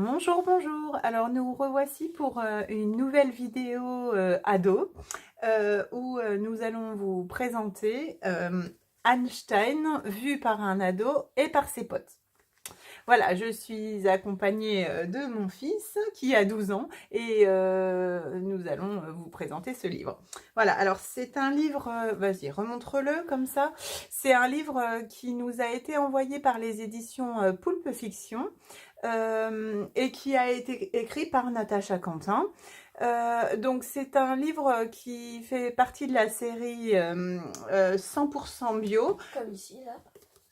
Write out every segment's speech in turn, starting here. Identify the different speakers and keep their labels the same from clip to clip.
Speaker 1: Bonjour, bonjour. Alors nous revoici pour une nouvelle vidéo ado où nous allons vous présenter Einstein vu par un ado et par ses potes. Voilà, je suis accompagnée de mon fils qui a 12 ans et nous allons vous présenter ce livre. Voilà, alors c'est un livre, vas-y, remontre-le comme ça. C'est un livre qui nous a été envoyé par les éditions Poulpe Fiction et qui a été écrit par Natacha Quentin. Donc c'est un livre qui fait partie de la série 100% bio.
Speaker 2: Comme ici, là.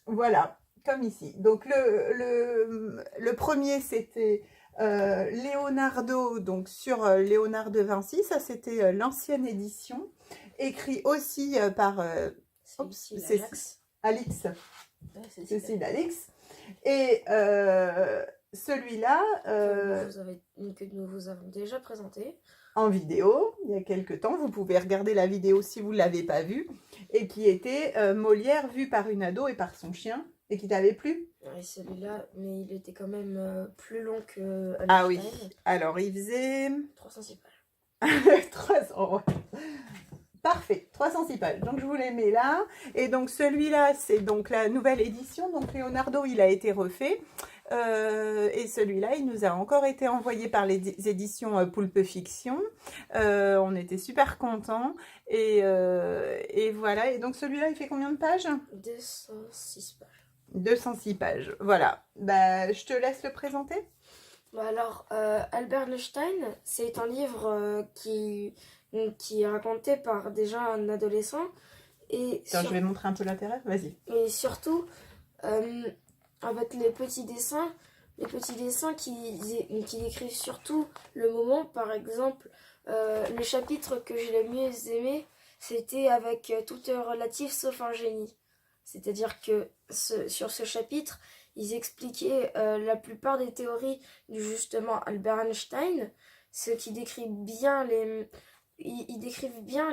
Speaker 1: Voilà, comme ici. Donc le premier c'était Leonardo, donc sur Léonard de Vinci, ça c'était l'ancienne édition, écrit aussi par
Speaker 2: C'est Alix.
Speaker 1: Alix,
Speaker 2: Ouais,
Speaker 1: Cécile Alix. Et celui-là,
Speaker 2: que nous vous avons déjà présenté.
Speaker 1: en vidéo, il y a quelques temps, vous pouvez regarder la vidéo si vous ne l'avez pas vue, et qui était Molière vu par une ado et par son chien, et qui t'avait plu?
Speaker 2: Ouais, celui-là, mais il était quand même plus long que Einstein.
Speaker 1: Ah oui, alors il faisait
Speaker 2: 306 pages.
Speaker 1: 300. Parfait, 306 pages. Donc je vous les mets là. Et donc celui-là, c'est donc la nouvelle édition. Donc Leonardo, il a été refait. Et celui-là, il nous a encore été envoyé par les éditions Poulpe Fiction. On était super contents. Et voilà. Et donc celui-là, il fait combien de pages?
Speaker 2: 206 pages.
Speaker 1: 206 pages. Voilà. Bah, je te laisse le présenter.
Speaker 2: Bah alors, Albert Einstein, c'est un livre qui est raconté par déjà un adolescent. Et
Speaker 1: Attends, je vais montrer un peu l'intérieur. Vas-y.
Speaker 2: Et surtout, avec les petits dessins qui décrivent surtout le moment. Par exemple, le chapitre que j'ai le mieux aimé, c'était avec tout est relatif sauf un génie. C'est-à-dire que sur ce chapitre, ils expliquaient la plupart des théories du justement Albert Einstein, ce qui décrit bien ils décrivent bien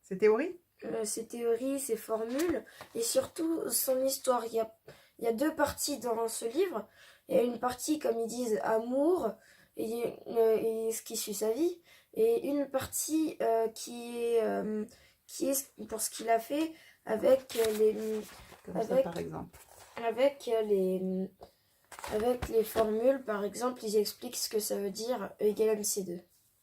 Speaker 1: C'est théorie?
Speaker 2: ses théories, ses formules et surtout son histoire. Il y a deux parties dans ce livre. Il y a une partie, comme ils disent, amour et ce qui suit sa vie, et une partie qui est pour ce qu'il a fait avec
Speaker 1: Comme ça, par exemple.
Speaker 2: avec les formules. Par exemple, ils expliquent ce que ça veut dire E égale MC2.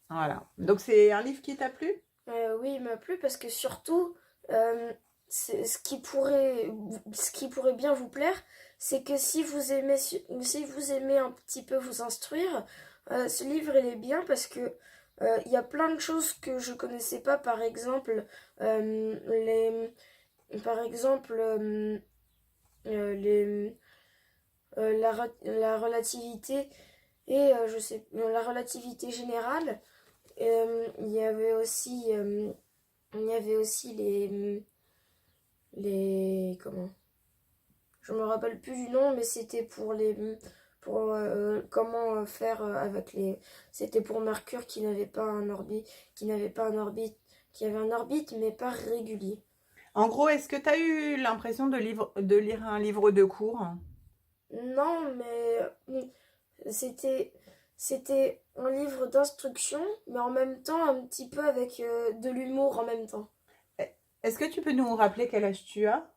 Speaker 1: Voilà. Donc c'est un livre qui t'a plu?
Speaker 2: Oui, il m'a plu parce que surtout, ce qui pourrait bien vous plaire, c'est que si vous aimez un petit peu vous instruire, ce livre il est bien parce que il y a plein de choses que je connaissais pas. Par exemple, par exemple, les, la relativité et la relativité générale. Il y avait aussi les comment, je me rappelle plus du nom, mais c'était pour comment faire avec c'était pour Mercure qui n'avait pas un orbite qui avait un orbite mais pas régulier.
Speaker 1: En gros, est-ce que tu as eu l'impression de lire un livre de cours?
Speaker 2: Non, mais c'était c'était un livre d'instruction, mais en même temps un petit peu avec de l'humour en même temps.
Speaker 1: Est-ce que tu peux nous rappeler quel âge tu as?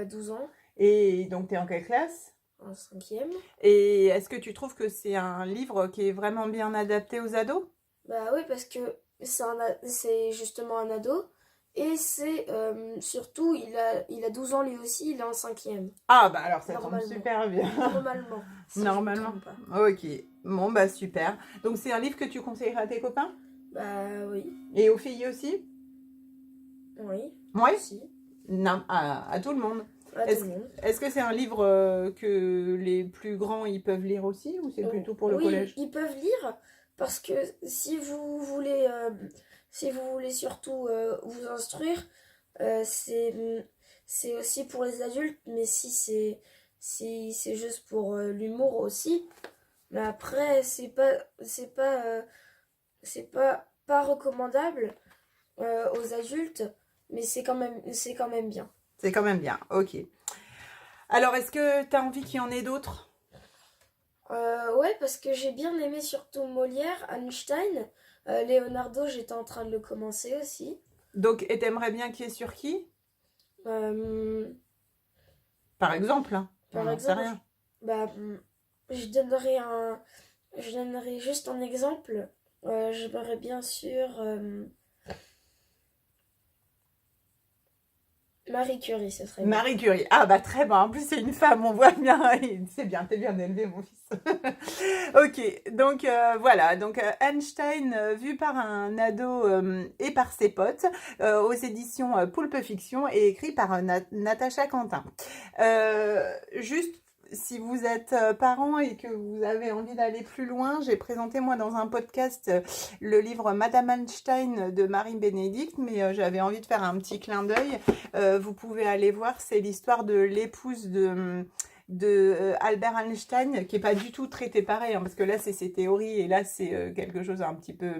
Speaker 2: 12 ans,
Speaker 1: Et donc, tu es en quelle classe?
Speaker 2: en cinquième.
Speaker 1: Et est-ce que tu trouves que c'est un livre qui est vraiment bien adapté aux ados?
Speaker 2: Bah oui, parce que c'est justement un ado. Et c'est surtout, il a 12 ans lui aussi, il est en cinquième.
Speaker 1: Ah, bah alors ça tombe
Speaker 2: Normalement.
Speaker 1: super bien.
Speaker 2: Normalement. Si je me
Speaker 1: Normalement.
Speaker 2: trompe pas.
Speaker 1: Ok. Bon, bah super. Donc, c'est un livre que tu conseillerais à tes copains?
Speaker 2: Bah oui.
Speaker 1: Et aux filles aussi?
Speaker 2: Oui.
Speaker 1: Ouais.
Speaker 2: Si.
Speaker 1: Non, à tout le monde.
Speaker 2: À tout le monde.
Speaker 1: Est-ce que c'est un livre que les plus grands ils peuvent lire aussi ou c'est plutôt pour le
Speaker 2: Oui,
Speaker 1: collège?
Speaker 2: ils peuvent lire parce que si vous voulez surtout vous instruire, c'est aussi pour les adultes, mais si c'est juste pour l'humour aussi. Mais après, pas recommandable aux adultes, mais c'est quand même bien.
Speaker 1: C'est quand même bien, ok. Alors, est-ce que tu as envie qu'il y en ait d'autres?
Speaker 2: Ouais, parce que j'ai bien aimé surtout Molière, Einstein, Leonardo, j'étais en train de le commencer aussi.
Speaker 1: Donc, et t'aimerais bien qu'il y ait sur qui?
Speaker 2: Euh,
Speaker 1: Par exemple, hein. On
Speaker 2: Par
Speaker 1: n'en sait
Speaker 2: exemple,
Speaker 1: rien.
Speaker 2: bah, je donnerai juste un exemple. J'aimerais bien sûr Marie Curie, ce serait bien.
Speaker 1: Marie Curie. Ah bah très bien. En plus, c'est une femme, on voit bien. C'est bien, t'es bien élevé, mon fils. Ok, donc voilà. Donc Einstein, vu par un ado et par ses potes, aux éditions Poulpe Fiction et écrit par Natacha Quentin. Juste, si vous êtes parent et que vous avez envie d'aller plus loin, j'ai présenté moi dans un podcast le livre Madame Einstein de Marie Bénédicte, mais j'avais envie de faire un petit clin d'œil. Vous pouvez aller voir, c'est l'histoire de l'épouse de Albert Einstein, qui est pas du tout traité pareil, hein, parce que là c'est ses théories et là c'est quelque chose un petit peu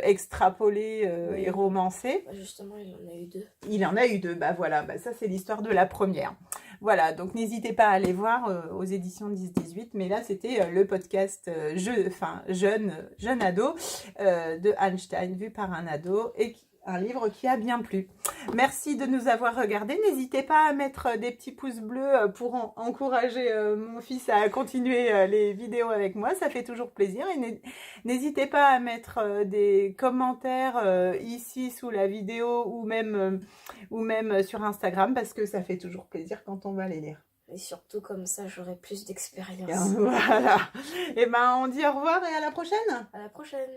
Speaker 1: extrapolé
Speaker 2: Oui.
Speaker 1: et romancé.
Speaker 2: Bah, justement, il en a eu deux.
Speaker 1: Il en a eu deux, bah voilà, bah ça c'est l'histoire de la première. Voilà, donc n'hésitez pas à aller voir aux éditions 10-18, mais là c'était le podcast jeune ado de Einstein, vu par un ado, et un livre qui a bien plu. Merci de nous avoir regardés. N'hésitez pas à mettre des petits pouces bleus pour encourager mon fils à continuer les vidéos avec moi. Ça fait toujours plaisir. Et n'hésitez pas à mettre des commentaires ici sous la vidéo ou même sur Instagram parce que ça fait toujours plaisir quand on va les lire.
Speaker 2: Et surtout comme ça, j'aurai plus d'expérience.
Speaker 1: Voilà. Et ben on dit au revoir et à la prochaine.
Speaker 2: À la prochaine.